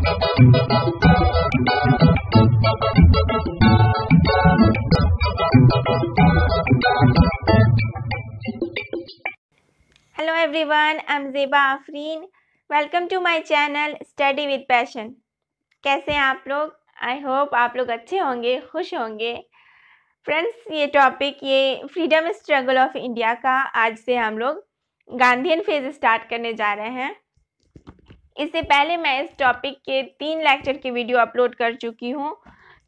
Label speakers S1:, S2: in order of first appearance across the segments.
S1: Hello everyone, I'm Zeba Afreen. Welcome to my channel Study with Passion. कैसे हैं आप लोग? आई होप आप लोग अच्छे होंगे, खुश होंगे। फ्रेंड्स, ये टॉपिक ये फ्रीडम स्ट्रगल ऑफ इंडिया का आज से हम लोग गांधीयन फेज स्टार्ट करने जा रहे हैं। इससे पहले मैं इस टॉपिक के 3 लेक्चर की वीडियो अपलोड कर चुकी हूँ,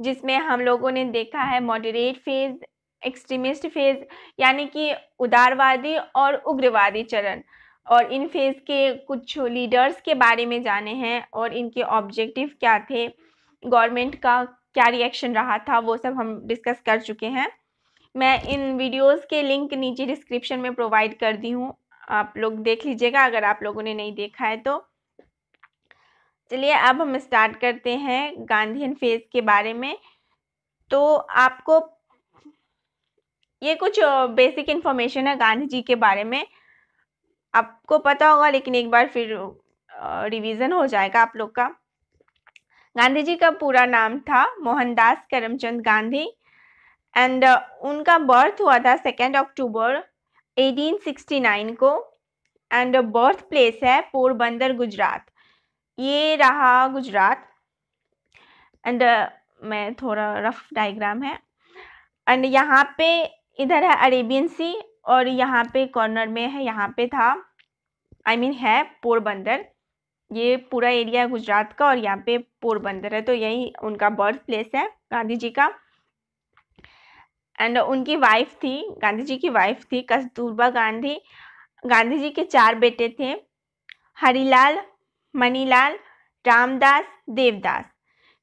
S1: जिसमें हम लोगों ने देखा है मॉडरेट फेज, एक्सट्रीमिस्ट फेज यानी कि उदारवादी और उग्रवादी चरण, और इन फेज के कुछ लीडर्स के बारे में जाने हैं और इनके ऑब्जेक्टिव क्या थे, गवर्नमेंट का क्या रिएक्शन रहा था, वो सब हम डिस्कस कर चुके हैं। मैं इन वीडियोस के लिंक नीचे डिस्क्रिप्शन में प्रोवाइड कर दी हूँ, आप लोग देख लीजिएगा अगर आप लोगों ने नहीं देखा है तो। चलिए अब हम स्टार्ट करते हैं गांधीयन फेज के बारे में। तो आपको ये कुछ बेसिक इन्फॉर्मेशन है गांधी जी के बारे में, आपको पता होगा लेकिन एक बार फिर रिवीजन हो जाएगा आप लोग का। गांधी जी का पूरा नाम था मोहनदास करमचंद गांधी एंड उनका बर्थ हुआ था 2 अक्टूबर 1869 को एंड बर्थ प्लेस है पोरबंदर गुजरात। ये रहा गुजरात एंड मैं थोड़ा रफ डायग्राम है एंड यहाँ पे इधर है अरेबियन सी और यहाँ पे कॉर्नर में है, यहाँ पे था है पोरबंदर। ये पूरा एरिया है गुजरात का और यहाँ पे पोरबंदर है, तो यही उनका बर्थ प्लेस है गांधी जी का। एंड उनकी वाइफ थी, गांधी जी की वाइफ थी कस्तूरबा गांधी। गांधी जी के 4 बेटे थे, हरिलाल, मनीलाल, रामदास, देवदास।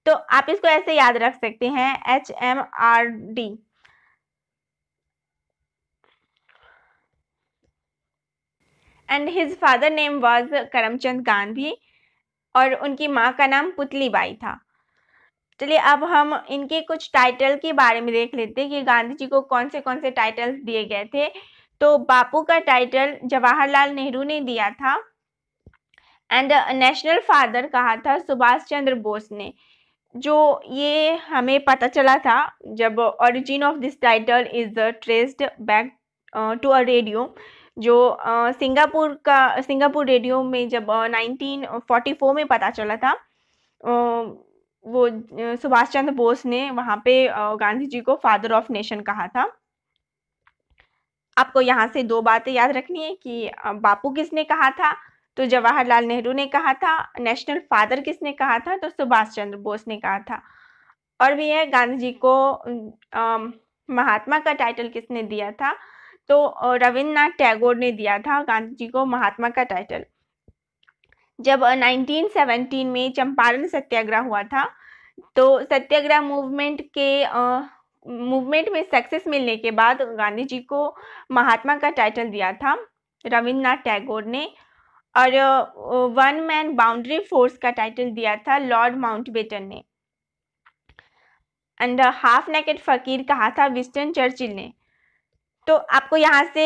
S1: तो आप इसको ऐसे याद रख सकते हैं HMRD। And his father name was Karamchand Gandhi और उनकी माँ का नाम पुतलीबाई था। चलिए अब हम इनके कुछ टाइटल के बारे में देख लेते हैं कि गांधी जी को कौन से टाइटल्स दिए गए थे। तो बापू का टाइटल जवाहरलाल नेहरू ने दिया था एंड नेशनल फादर कहा था सुभाष चंद्र बोस ने। जो ये हमें पता चला था जब origin of this title is traced back to a radio, जो सिंगापुर रेडियो में जब 1944 में पता चला था, वो सुभाष चंद्र बोस ने वहाँ पे गांधी जी को फादर ऑफ नेशन कहा था। आपको यहाँ से 2 बातें याद रखनी है कि बापू किसने कहा था, तो जवाहरलाल नेहरू ने कहा था। नेशनल फादर किसने कहा था, तो सुभाष चंद्र बोस ने कहा था। और भी है गांधी जी को महात्मा का टाइटल किसने दिया था, तो रविन्द्रनाथ टैगोर ने दिया था गांधी जी को महात्मा का टाइटल। जब 1917 में चंपारण सत्याग्रह हुआ था, तो सत्याग्रह मूवमेंट में सक्सेस मिलने के बाद गांधी जी को महात्मा का टाइटल दिया था रविन्द्रनाथ टैगोर ने, और 1 मैन बाउंड्री फोर्स का टाइटल दिया था लॉर्ड माउंटबेटन ने, एंड हाफ नेकेड फकीर कहा था विंस्टन चर्चिल ने। तो आपको यहाँ से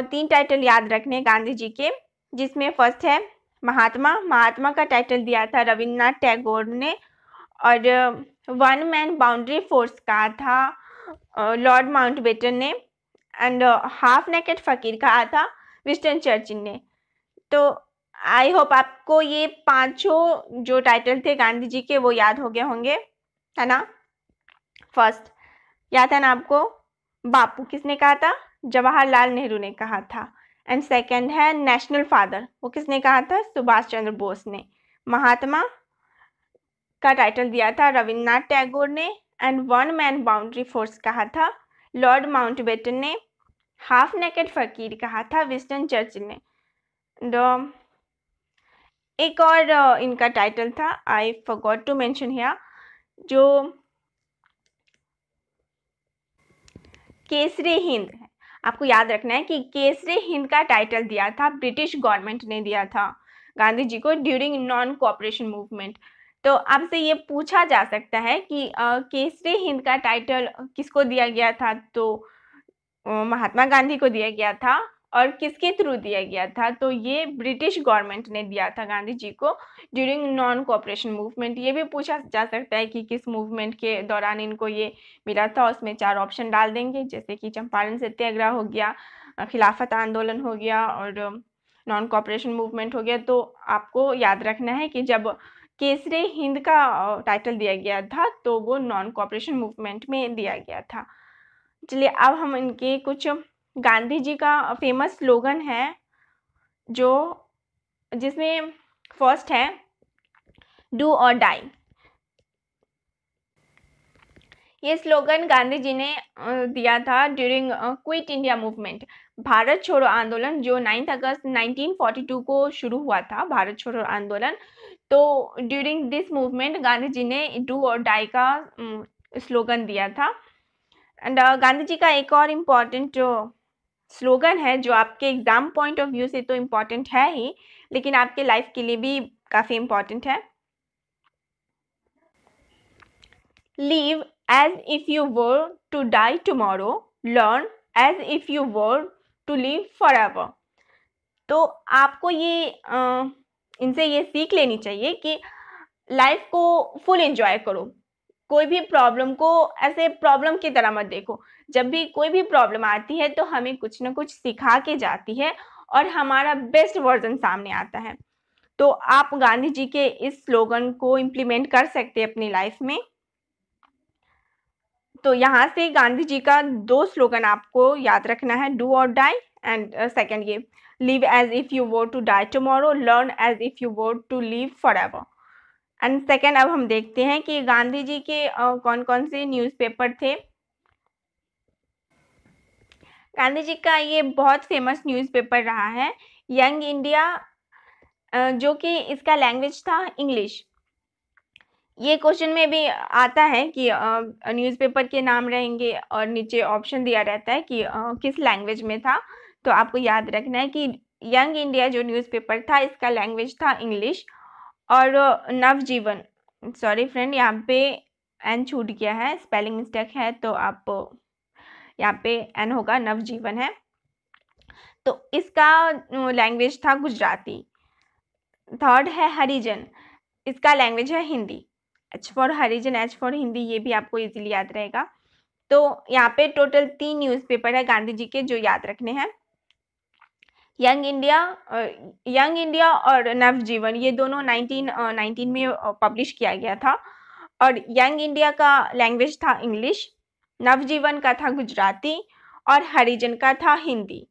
S1: 3 टाइटल याद रखने गांधी जी के, जिसमें फर्स्ट है महात्मा का टाइटल दिया था रविन्द्रनाथ टैगोर ने, और 1 मैन बाउंड्री फोर्स कहा था लॉर्ड माउंटबेटन ने, एंड हाफ नेकेड फकीर कहा था विंस्टन चर्चिल ने। तो आई होप आपको ये 5 जो टाइटल थे गांधी जी के वो याद हो गए होंगे, है ना। फर्स्ट याद है ना आपको, बापू किसने कहा था, जवाहरलाल नेहरू ने कहा था। एंड सेकंड है नेशनल फादर, वो किसने कहा था, सुभाष चंद्र बोस ने। महात्मा का टाइटल दिया था रविन्द्रनाथ टैगोर ने, एंड 1 मैन बाउंड्री फोर्स कहा था लॉर्ड माउंटबेटन ने। हाफ नेकेड फकीर कहा था विंस्टन चर्चिल ने। एक और इनका टाइटल था, I forgot to mention here, जो केसरी हिंद है। आपको याद रखना है कि केसरी हिंद का टाइटल दिया था ब्रिटिश गवर्नमेंट ने दिया था गांधी जी को ड्यूरिंग नॉन कोऑपरेशन मूवमेंट। तो आपसे ये पूछा जा सकता है कि केसरी हिंद का टाइटल किसको दिया गया था, तो महात्मा गांधी को दिया गया था। और किसके थ्रू दिया गया था? तो ये ब्रिटिश गवर्नमेंट ने दिया था गांधी जी को ड्यूरिंग नॉन कोऑपरेशन मूवमेंट। ये भी पूछा जा सकता है कि किस मूवमेंट के दौरान इनको ये मिला था। उसमें 4 ऑप्शन डाल देंगे, जैसे कि चंपारण सत्याग्रह हो गया, खिलाफत आंदोलन हो गया और नॉन कोऑपरेशन मूवमेंट हो गया। तो आपको याद रखना है कि जब केसरी हिंद का टाइटल दिया गया था तो वो नॉन कोऑपरेशन मूवमेंट में दिया गया था। चलिए अब हम इनके कुछ गांधी जी का फेमस स्लोगन है जो जिसमें फर्स्ट है डू और डाई। ये स्लोगन गांधी जी ने दिया था during quit India movement, Bharat छोड़ो आंदोलन, जो 9 अगस्त 1942 को शुरू हुआ था, भारत छोड़ो आंदोलन। तो during this movement Gandhi ji ने डू और डाई का स्लोगन दिया था। एंड गांधी जी का एक और इम्पॉर्टेंट स्लोगन है जो आपके एग्जाम पॉइंट ऑफ व्यू से तो इम्पॉर्टेंट है ही, लेकिन आपके लाइफ के लिए भी काफ़ी इम्पॉर्टेंट है। Live as if you were to die tomorrow, learn as if you were to live forever. तो आपको ये इनसे ये सीख लेनी चाहिए कि लाइफ को फुल एंजॉय करो, कोई भी प्रॉब्लम को ऐसे प्रॉब्लम की तरह मत देखो। जब भी कोई भी प्रॉब्लम आती है तो हमें कुछ ना कुछ सिखा के जाती है और हमारा बेस्ट वर्जन सामने आता है। तो आप गांधी जी के इस स्लोगन को इम्प्लीमेंट कर सकते हैं अपनी लाइफ में। तो यहाँ से गांधी जी का 2 स्लोगन आपको याद रखना है, डू और डाई, एंड सेकेंड ये live as if you were to die tomorrow, learn as if you were to live forever. And second अब हम देखते हैं कि गांधी जी के कौन कौन से न्यूज़पेपर थे। गांधी जी का ये बहुत फेमस न्यूज़पेपर रहा है यंग इंडिया, जो कि इसका लैंग्वेज था इंग्लिश। ये क्वेश्चन में भी आता है कि न्यूज़पेपर के नाम रहेंगे और नीचे ऑप्शन दिया रहता है कि किस लैंग्वेज में था। तो आपको याद रखना है कि यंग इंडिया जो न्यूज़पेपर था इसका लैंग्वेज था इंग्लिश। और नवजीवन, सॉरी फ्रेंड यहाँ पे एन छूट गया है, स्पेलिंग मिस्टेक है, तो आप यहाँ पे एन होगा, नवजीवन है। तो इसका लैंग्वेज था गुजराती। थर्ड है हरिजन, इसका लैंग्वेज है Hindi. H for Harijan, H for Hindi, ये भी आपको इजीली याद रहेगा। तो यहाँ पे टोटल 3 न्यूज़पेपर है गांधी जी के जो याद रखने हैं। यंग इंडिया और नवजीवन, ये दोनों 1919 में पब्लिश किया गया था। और यंग इंडिया का लैंग्वेज था इंग्लिश, नवजीवन का था गुजराती और हरिजन का था हिंदी।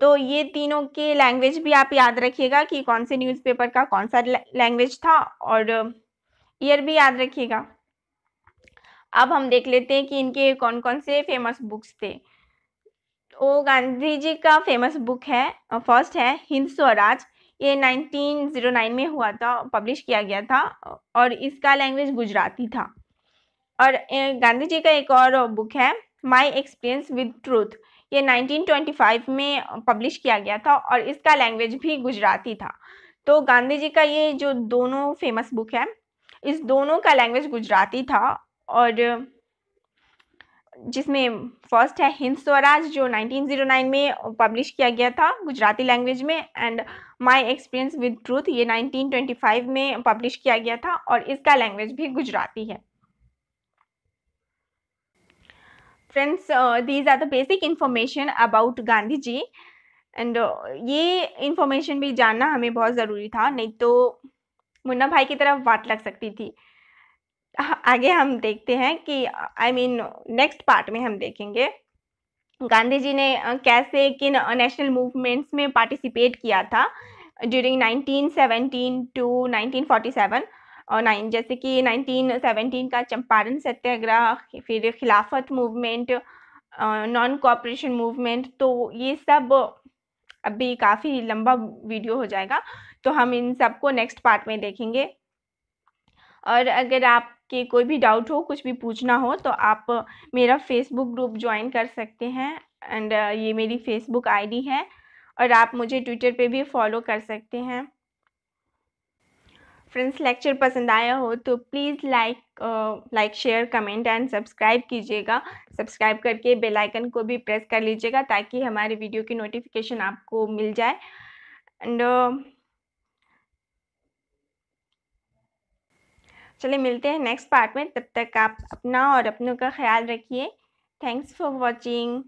S1: तो ये तीनों के लैंग्वेज भी आप याद रखिएगा कि कौन से न्यूज़पेपर का कौन सा लैंग्वेज था, और ईयर भी याद रखिएगा। अब हम देख लेते हैं कि इनके कौन कौन से फेमस बुक्स थे। तो गांधी जी का फेमस बुक है, फर्स्ट है हिंद स्वराज, ये 1909 में हुआ था, पब्लिश किया गया था और इसका लैंग्वेज गुजराती था। और गांधी जी का एक और बुक है माई एक्सपीरियंस विद ट्रूथ, ये 1925 में पब्लिश किया गया था और इसका लैंग्वेज भी गुजराती था। तो गांधी जी का ये जो दोनों फेमस बुक है, इस दोनों का लैंग्वेज गुजराती था। और जिसमें फर्स्ट है हिंद स्वराज जो 1909 में पब्लिश किया गया था गुजराती लैंग्वेज में, and my experience with truth ये 1925 में पब्लिश किया गया था और इसका लैंग्वेज भी गुजराती है। Friends, these are the basic information about Gandhi ji, and ये इंफॉर्मेशन भी जानना हमें बहुत ज़रूरी था, नहीं तो मुन्ना भाई की तरफ वाट लग सकती थी। आगे हम देखते हैं कि नेक्स्ट पार्ट में हम देखेंगे गांधी जी ने कैसे किन नेशनल मूवमेंट्स में पार्टिसिपेट किया था ड्यूरिंग 1917 टू 1947। और जैसे कि 1917 का चंपारण सत्याग्रह, फिर खिलाफत मूवमेंट, नॉन कोऑपरेशन मूवमेंट। तो ये सब अभी काफ़ी लंबा वीडियो हो जाएगा, तो हम इन सबको नेक्स्ट पार्ट में देखेंगे। और अगर आपके कोई भी डाउट हो, कुछ भी पूछना हो, तो आप मेरा फेसबुक ग्रुप ज्वाइन कर सकते हैं, एंड ये मेरी फेसबुक आईडी है, और आप मुझे ट्विटर पे भी फॉलो कर सकते हैं। फ्रेंड्स लेक्चर पसंद आया हो तो please like share comment and subscribe कीजिएगा। सब्सक्राइब करके बेल आइकन को भी प्रेस कर लीजिएगा ताकि हमारे वीडियो की नोटिफिकेशन आपको मिल जाए। एंड चलिए मिलते हैं नेक्स्ट पार्ट में, तब तक आप अपना और अपनों का ख्याल रखिए। Thanks for watching.